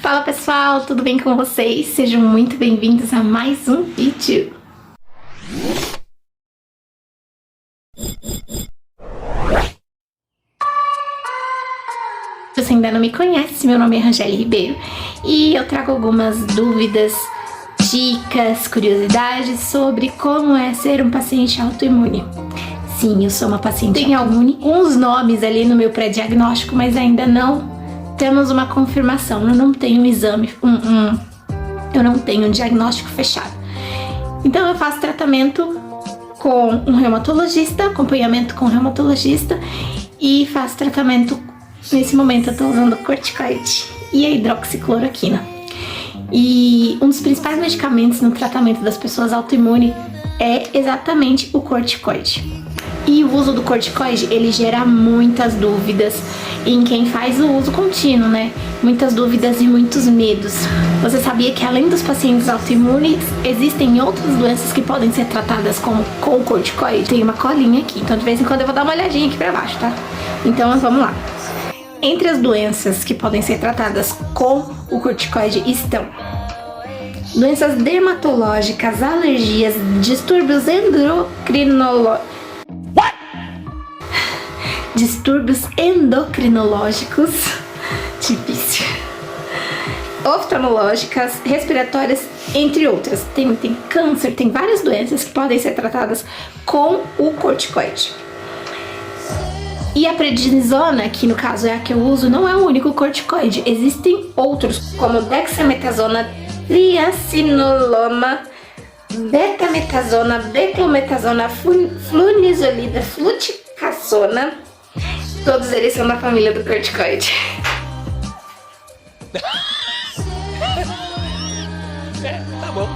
Fala pessoal, tudo bem com vocês? Sejam muito bem-vindos a mais um vídeo. Se você ainda não me conhece, meu nome é Rangeli Ribeiro e eu trago algumas dúvidas, dicas, curiosidades sobre como é ser um paciente autoimune. Sim, eu sou uma paciente autoimune, uns nomes ali no meu pré-diagnóstico, mas ainda não temos uma confirmação, eu não tenho um exame, eu não tenho um diagnóstico fechado. Então eu faço tratamento com um reumatologista, acompanhamento com um reumatologista e faço tratamento, nesse momento eu tô usando corticoide e a hidroxicloroquina. E um dos principais medicamentos no tratamento das pessoas autoimunes é exatamente o corticoide. E o uso do corticoide, ele gera muitas dúvidas em quem faz o uso contínuo, né? Muitas dúvidas e muitos medos. Você sabia que além dos pacientes autoimunes, existem outras doenças que podem ser tratadas com o corticoide? Tem uma colinha aqui, então de vez em quando eu vou dar uma olhadinha aqui pra baixo, tá? Então vamos lá. Entre as doenças que podem ser tratadas com o corticoide estão doenças dermatológicas, alergias, distúrbios endocrinológicos, difícil, oftalmológicas, respiratórias, entre outras. Tem câncer, tem várias doenças que podem ser tratadas com o corticoide. E a prednisona, que no caso é a que eu uso, não é o único corticoide. Existem outros, como dexametasona, triacinolona, betametasona, beclometasona, flunisolida, fluticasona. Todos eles são da família do corticoide. Tá bom.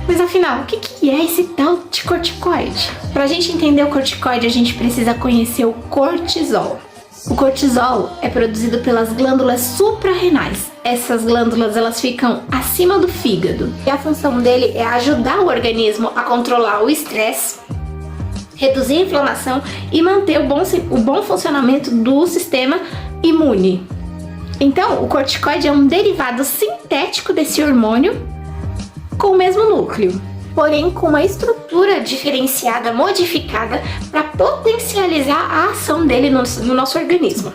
Mas afinal, o que é esse tal de corticoide? Pra gente entender o corticoide, a gente precisa conhecer o cortisol. O cortisol é produzido pelas glândulas suprarrenais. Essas glândulas, elas ficam acima do fígado. E a função dele é ajudar o organismo a controlar o estresse, reduzir a inflamação e manter o bom funcionamento do sistema imune. Então, o corticoide é um derivado sintético desse hormônio com o mesmo núcleo, porém com uma estrutura diferenciada, modificada para potencializar a ação dele no nosso organismo.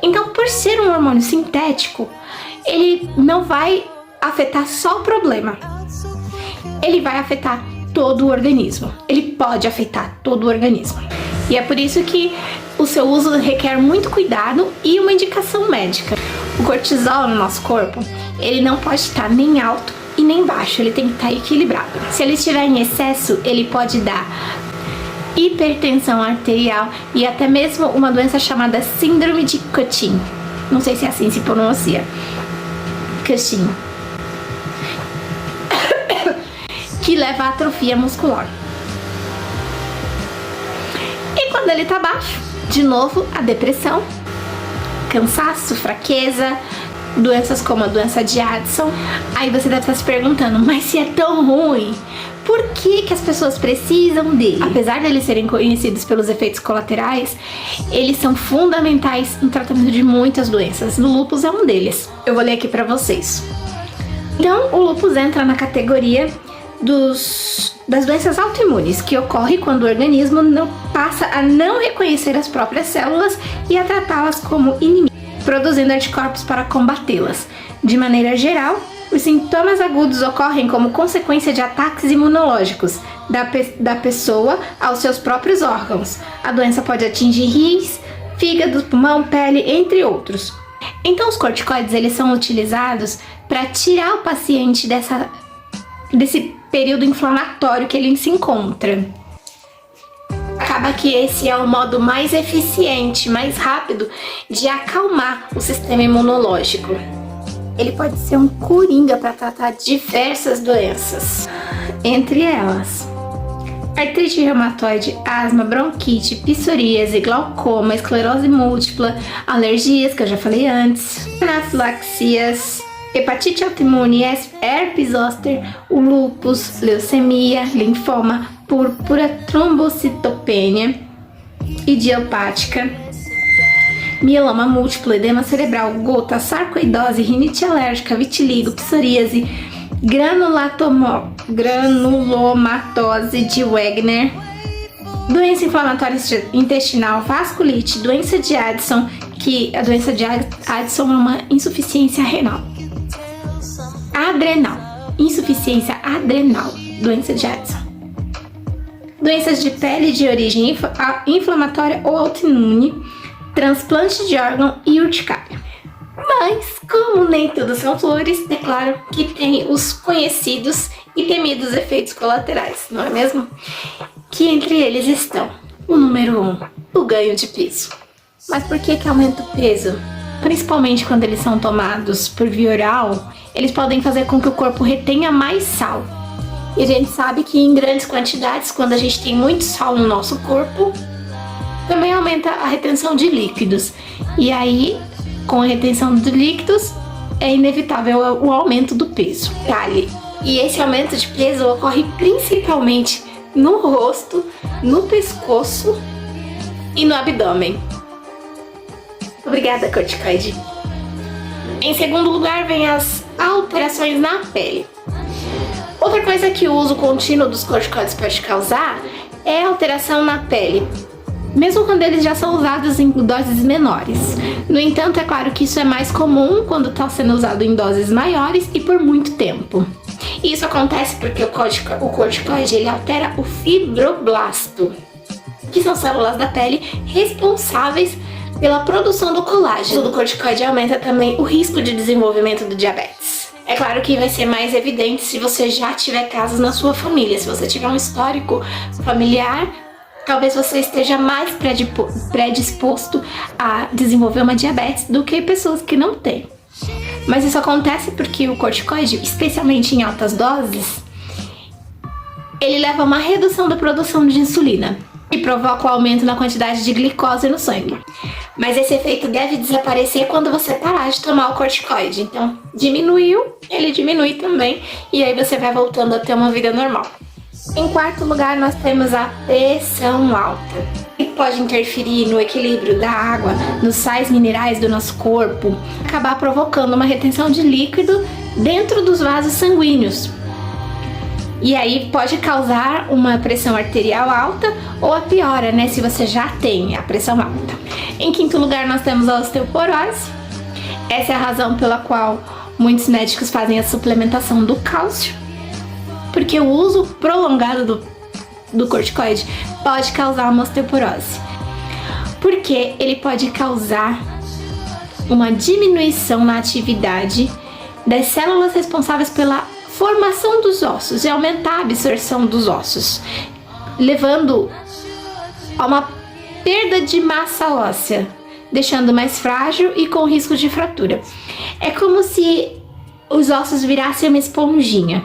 Então, por ser um hormônio sintético, ele não vai afetar só o problema, ele vai afetar todo o organismo. Ele pode afetar todo o organismo. E é por isso que o seu uso requer muito cuidado e uma indicação médica. O cortisol no nosso corpo, ele não pode estar nem alto e nem baixo, ele tem que estar equilibrado. Se ele estiver em excesso, ele pode dar hipertensão arterial e até mesmo uma doença chamada síndrome de Cushing. Não sei se é assim se pronuncia. Cushing. Que leva à atrofia muscular. E quando ele tá baixo, de novo, a depressão, cansaço, fraqueza, doenças como a doença de Addison. Aí você deve estar se perguntando, mas se é tão ruim, por que as pessoas precisam dele? Apesar de eles serem conhecidos pelos efeitos colaterais, eles são fundamentais no tratamento de muitas doenças. O lúpus é um deles. Eu vou ler aqui pra vocês. Então, o lúpus entra na categoria das doenças autoimunes, que ocorre quando o organismo passa a não reconhecer as próprias células e a tratá-las como inimigas, produzindo anticorpos para combatê-las. De maneira geral, os sintomas agudos ocorrem como consequência de ataques imunológicos da pessoa aos seus próprios órgãos. A doença pode atingir rins, fígado, pulmão, pele, entre outros. Então os corticoides, eles são utilizados para tirar o paciente desse período inflamatório que ele se encontra. Acaba que esse é o modo mais eficiente, mais rápido de acalmar o sistema imunológico. Ele pode ser um coringa para tratar diversas doenças, entre elas artrite reumatoide, asma, bronquite, psoríase, glaucoma, esclerose múltipla, alergias, que eu já falei antes, anafilaxias, hepatite autoimune, herpes zoster, o lúpus, leucemia, linfoma, púrpura, trombocitopenia idiopática, mieloma múltiplo, edema cerebral, gota, sarcoidose, rinite alérgica, vitiligo, psoríase, granulomatose de Wegener, doença inflamatória intestinal, vasculite, doença de Addison, que a doença de Addison é uma insuficiência renal. Adrenal, insuficiência adrenal, doença de Addison. Doenças de pele de origem inflamatória ou autoimune, transplante de órgão e urticária. Mas, como nem tudo são flores, é claro que tem os conhecidos e temidos efeitos colaterais, não é mesmo? Que entre eles estão o número 1, o ganho de peso. Mas por que aumenta o peso? Principalmente quando eles são tomados por via oral, eles podem fazer com que o corpo retenha mais sal. E a gente sabe que em grandes quantidades, quando a gente tem muito sal no nosso corpo, também aumenta a retenção de líquidos. E aí, com a retenção de líquidos, é inevitável o aumento do peso. E esse aumento de peso ocorre principalmente no rosto, no pescoço e no abdômen. Obrigada, corticoide. Em segundo lugar, vem as alterações na pele. Outra coisa que o uso contínuo dos corticoides pode causar é alteração na pele, mesmo quando eles já são usados em doses menores. No entanto, é claro que isso é mais comum quando está sendo usado em doses maiores e por muito tempo. E isso acontece porque o corticoide ele altera o fibroblasto, que são células da pele responsáveis pela produção do colágeno. O uso do corticoide aumenta também o risco de desenvolvimento do diabetes. É claro que vai ser mais evidente se você já tiver casos na sua família. Se você tiver um histórico familiar, talvez você esteja mais predisposto a desenvolver uma diabetes do que pessoas que não têm. Mas isso acontece porque o corticoide, especialmente em altas doses, ele leva a uma redução da produção de insulina e provoca o aumento na quantidade de glicose no sangue. Mas esse efeito deve desaparecer quando você parar de tomar o corticoide. Então, diminuiu, ele diminui também, e aí você vai voltando a ter uma vida normal. Em quarto lugar, nós temos a pressão alta, que pode interferir no equilíbrio da água, nos sais minerais do nosso corpo, acabar provocando uma retenção de líquido dentro dos vasos sanguíneos. E aí pode causar uma pressão arterial alta ou a piora, né, se você já tem a pressão alta. Em quinto lugar, nós temos a osteoporose. Essa é a razão pela qual muitos médicos fazem a suplementação do cálcio, porque o uso prolongado do corticoide pode causar uma osteoporose, porque ele pode causar uma diminuição na atividade das células responsáveis pela formação dos ossos e aumentar a absorção dos ossos, levando a uma perda de massa óssea, deixando mais frágil e com risco de fratura. É como se os ossos virassem uma esponjinha.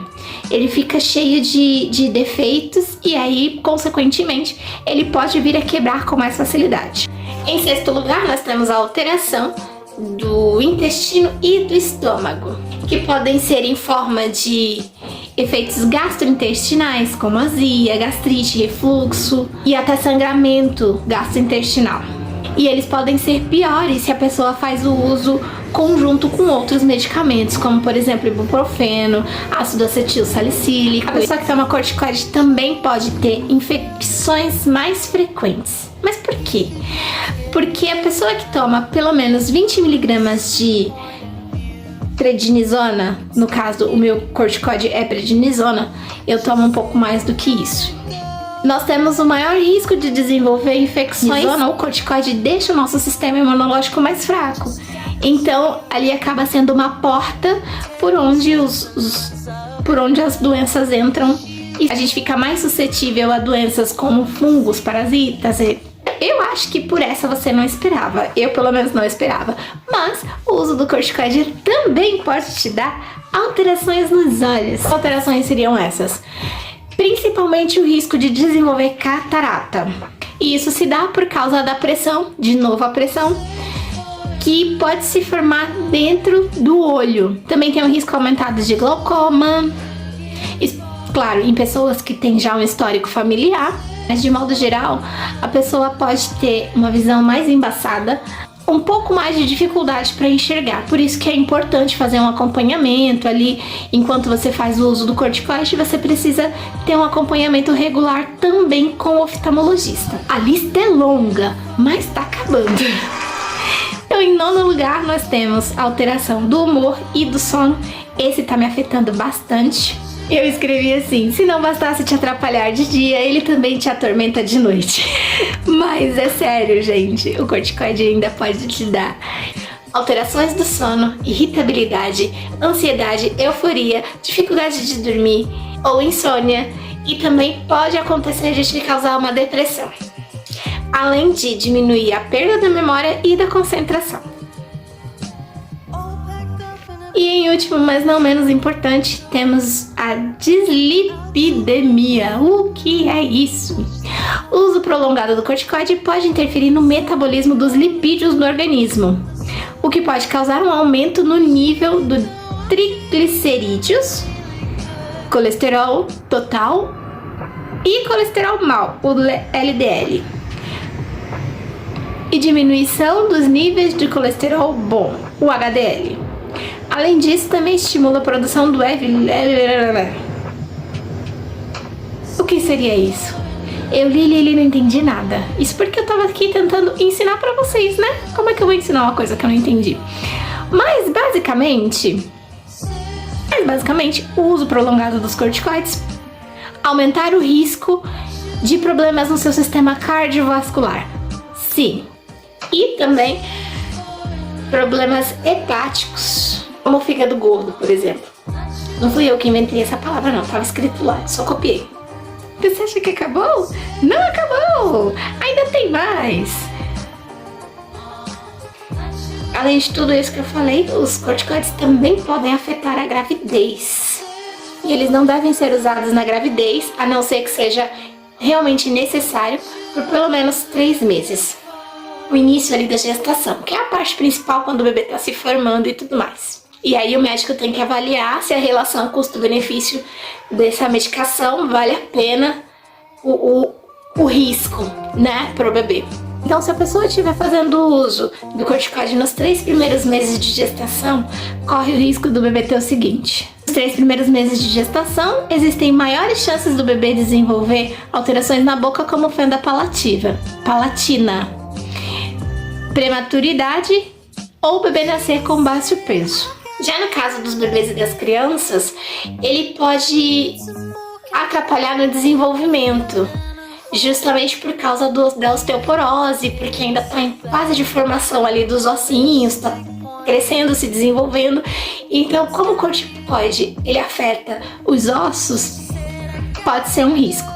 Ele fica cheio de defeitos e aí, consequentemente, ele pode vir a quebrar com mais facilidade. Em sexto lugar, nós temos a alteração do intestino e do estômago, que podem ser em forma de efeitos gastrointestinais, como azia, gastrite, refluxo e até sangramento gastrointestinal. E eles podem ser piores se a pessoa faz o uso conjunto com outros medicamentos, como por exemplo ibuprofeno, ácido acetil salicílico. A pessoa que toma corticoide também pode ter infecções mais frequentes. Mas por quê? Porque a pessoa que toma pelo menos 20 mg de prednisona, no caso o meu corticoide é prednisona, eu tomo um pouco mais do que isso. Nós temos o maior risco de desenvolver infecções. O corticoide deixa o nosso sistema imunológico mais fraco. Então, ali acaba sendo uma porta por onde as doenças entram e a gente fica mais suscetível a doenças como fungos, parasitas. Eu acho que por essa você não esperava. Eu, pelo menos, não esperava. Mas o uso do corticoide também pode te dar alterações nos olhos. Que alterações seriam essas? Principalmente o risco de desenvolver catarata. E isso se dá por causa da pressão, de novo a pressão, que pode se formar dentro do olho. Também tem um risco aumentado de glaucoma. Claro, em pessoas que têm já um histórico familiar. Mas de modo geral, a pessoa pode ter uma visão mais embaçada, um pouco mais de dificuldade para enxergar. Por isso que é importante fazer um acompanhamento ali. Enquanto você faz o uso do corticoide, você precisa ter um acompanhamento regular também com o oftalmologista. A lista é longa, mas tá acabando. Então, em nono lugar, nós temos a alteração do humor e do sono. Esse tá me afetando bastante. Eu escrevi assim: se não bastasse te atrapalhar de dia, ele também te atormenta de noite. Mas é sério, gente, o corticoide ainda pode te dar alterações do sono, irritabilidade, ansiedade, euforia, dificuldade de dormir ou insônia, e também pode acontecer de te causar uma depressão, além de diminuir a perda da memória e da concentração. E em último, mas não menos importante, temos a dislipidemia. O que é isso? O uso prolongado do corticoide pode interferir no metabolismo dos lipídios no organismo, o que pode causar um aumento no nível do triglicerídeos, colesterol total e colesterol mau, o LDL, e diminuição dos níveis de colesterol bom, o HDL. Além disso, também estimula a produção do LDL. O que seria isso? Eu li e não entendi nada. Isso porque eu tava aqui tentando ensinar pra vocês, né? Como é que eu vou ensinar uma coisa que eu não entendi? Mas basicamente, o uso prolongado dos corticoides aumentar o risco de problemas no seu sistema cardiovascular. Sim. E também problemas hepáticos, como o fígado gordo, por exemplo. Não fui eu que inventei essa palavra, não. Tava escrito lá, só copiei. Você acha que acabou? Não acabou! Ainda tem mais! Além de tudo isso que eu falei, os corticoides também podem afetar a gravidez. E eles não devem ser usados na gravidez, a não ser que seja realmente necessário, por pelo menos 3 meses. O início ali da gestação, que é a parte principal quando o bebê está se formando e tudo mais. E aí o médico tem que avaliar se a relação custo-benefício dessa medicação vale a pena o risco, né, pro bebê. Então, se a pessoa estiver fazendo uso do corticoide nos 3 primeiros meses de gestação, corre o risco do bebê ter o seguinte: nos 3 primeiros meses de gestação, existem maiores chances do bebê desenvolver alterações na boca, como fenda palatina, prematuridade ou o bebê nascer com baixo peso. Já no caso dos bebês e das crianças, ele pode atrapalhar no desenvolvimento, justamente por causa da osteoporose, porque ainda está em fase de formação ali dos ossinhos, está crescendo, se desenvolvendo. Então, como o corticoide ele afeta os ossos, pode ser um risco.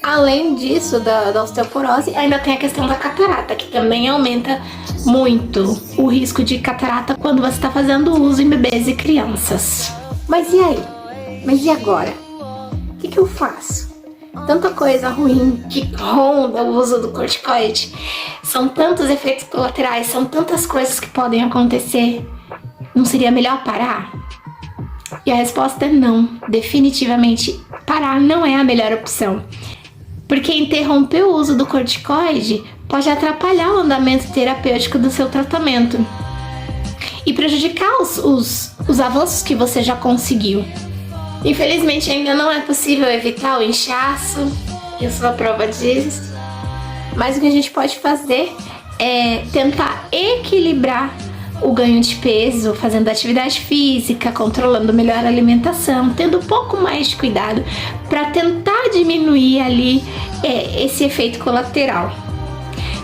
Além disso, da osteoporose, ainda tem a questão da catarata, que também aumenta muito o risco de catarata quando você está fazendo uso em bebês e crianças. Mas e aí? Mas e agora? O que eu faço? Tanta coisa ruim que ronda o uso do corticoide. São tantos efeitos colaterais, são tantas coisas que podem acontecer. Não seria melhor parar? E a resposta é não. Definitivamente, parar não é a melhor opção. Porque interromper o uso do corticoide pode atrapalhar o andamento terapêutico do seu tratamento e prejudicar os avanços que você já conseguiu. Infelizmente, ainda não é possível evitar o inchaço, eu sou a prova disso, mas o que a gente pode fazer é tentar equilibrar o ganho de peso, fazendo atividade física, controlando melhor a alimentação, tendo um pouco mais de cuidado para tentar diminuir ali esse efeito colateral.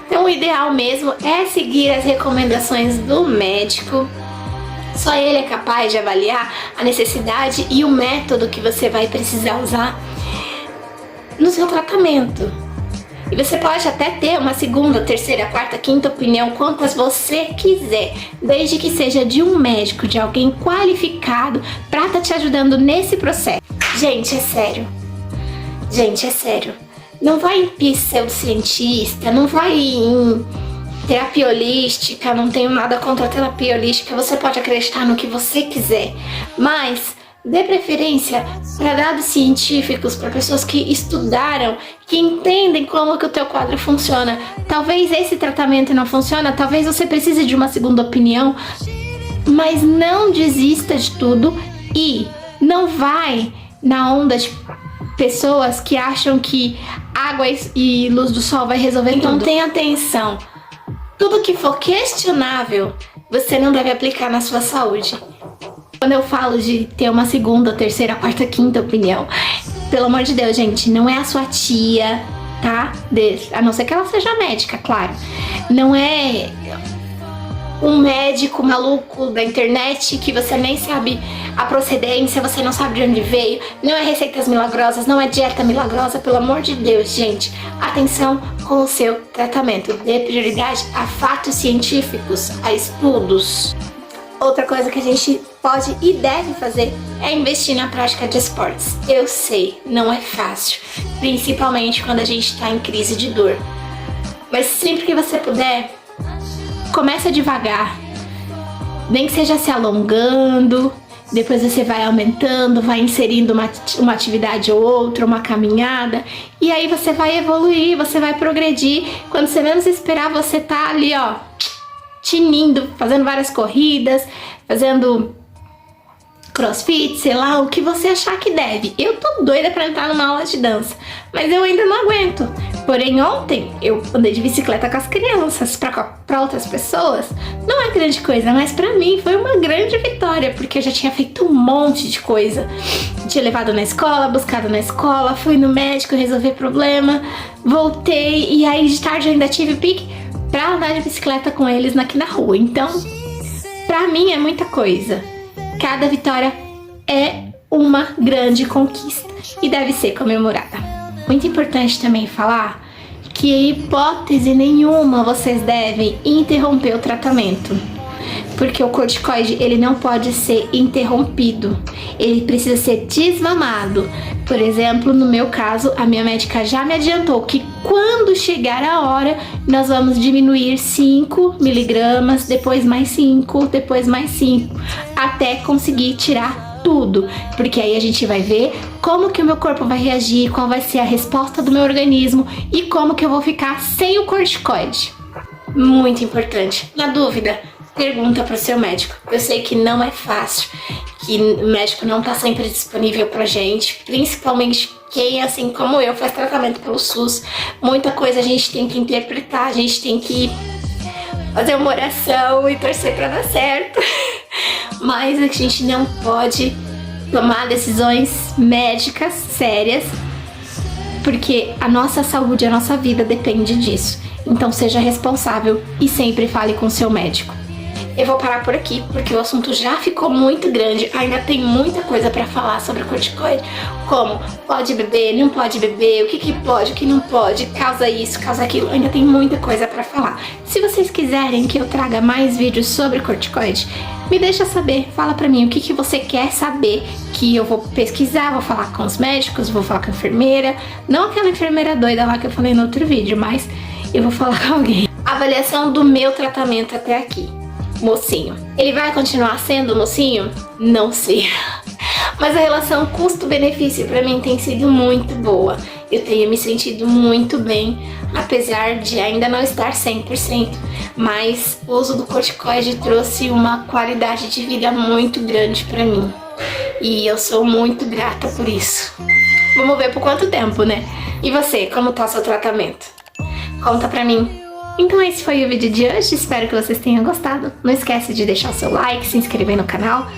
Então, o ideal mesmo é seguir as recomendações do médico. Só ele é capaz de avaliar a necessidade e o método que você vai precisar usar no seu tratamento. E você pode até ter uma segunda, terceira, quarta, quinta opinião, quantas você quiser, desde que seja de um médico, de alguém qualificado para estar te ajudando nesse processo. Gente, é sério. Gente, é sério. Não vai em pseudocientista, não vai em terapia holística, não tenho nada contra a terapia holística, você pode acreditar no que você quiser, mas Dê preferência para dados científicos, para pessoas que estudaram, que entendem como que o teu quadro funciona. Talvez esse tratamento não funcione, talvez você precise de uma segunda opinião, mas não desista de tudo e não vai na onda de pessoas que acham que água e luz do sol vai resolver tudo. Então tenha atenção. Tudo que for questionável, você não deve aplicar na sua saúde. Quando eu falo de ter uma segunda, terceira, quarta, quinta opinião, pelo amor de Deus, gente, não é a sua tia, tá? A não ser que ela seja médica, claro. Não é um médico maluco da internet que você nem sabe a procedência, você não sabe de onde veio. Não é receitas milagrosas, não é dieta milagrosa, pelo amor de Deus, gente. Atenção com o seu tratamento. Dê prioridade a fatos científicos, a estudos. Outra coisa que a gente pode e deve fazer é investir na prática de esportes. Eu sei, não é fácil, principalmente quando a gente está em crise de dor. Mas sempre que você puder, começa devagar, nem que seja se alongando, depois você vai aumentando, vai inserindo uma atividade ou outra, uma caminhada, e aí você vai evoluir, você vai progredir. Quando você menos esperar, você tá ali, ó, tinindo, fazendo várias corridas, fazendo crossfit, sei lá, o que você achar que deve. Eu tô doida pra entrar numa aula de dança, mas eu ainda não aguento. Porém, ontem eu andei de bicicleta com as crianças. Pra outras pessoas, não é grande coisa, mas pra mim foi uma grande vitória, porque eu já tinha feito um monte de coisa. Tinha levado na escola, buscado na escola, fui no médico resolver problema, voltei, e aí de tarde eu ainda tive pique pra andar de bicicleta com eles aqui na rua. Então, pra mim é muita coisa. Cada vitória é uma grande conquista e deve ser comemorada. Muito importante também falar que em hipótese nenhuma vocês devem interromper o tratamento, porque o corticoide ele não pode ser interrompido, ele precisa ser desmamado. Por exemplo, no meu caso, a minha médica já me adiantou que quando chegar a hora, nós vamos diminuir 5 miligramas, depois mais 5, depois mais 5, até conseguir tirar tudo, porque aí a gente vai ver como que o meu corpo vai reagir, qual vai ser a resposta do meu organismo e como que eu vou ficar sem o corticoide. Muito importante. Na dúvida, pergunta para o seu médico. Eu sei que não é fácil, que o médico não tá sempre disponível pra gente, principalmente quem, assim como eu, faz tratamento pelo SUS. Muita coisa a gente tem que interpretar, a gente tem que fazer uma oração e torcer pra dar certo. Mas a gente não pode tomar decisões médicas sérias, porque a nossa saúde, a nossa vida depende disso. Então seja responsável e sempre fale com o seu médico. Eu vou parar por aqui, porque o assunto já ficou muito grande. Ainda tem muita coisa pra falar sobre o corticoide. Como pode beber, não pode beber, o que pode, o que não pode, causa isso, causa aquilo. Ainda tem muita coisa pra falar. Se vocês quiserem que eu traga mais vídeos sobre corticoide, me deixa saber, fala pra mim o que você quer saber, que eu vou pesquisar, vou falar com os médicos, vou falar com a enfermeira. Não aquela enfermeira doida lá que eu falei no outro vídeo, mas eu vou falar com alguém. Avaliação do meu tratamento até aqui. Mocinho. Ele vai continuar sendo mocinho? Não sei. Mas a relação custo-benefício pra mim tem sido muito boa. Eu tenho me sentido muito bem, apesar de ainda não estar 100%. Mas o uso do corticoide trouxe uma qualidade de vida muito grande pra mim. E eu sou muito grata por isso. Vamos ver por quanto tempo, né? E você, como tá o seu tratamento? Conta pra mim. Então esse foi o vídeo de hoje, espero que vocês tenham gostado. Não esquece de deixar o seu like, se inscrever no canal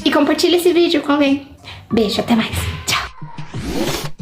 e compartilha esse vídeo com alguém. Beijo, até mais. Tchau.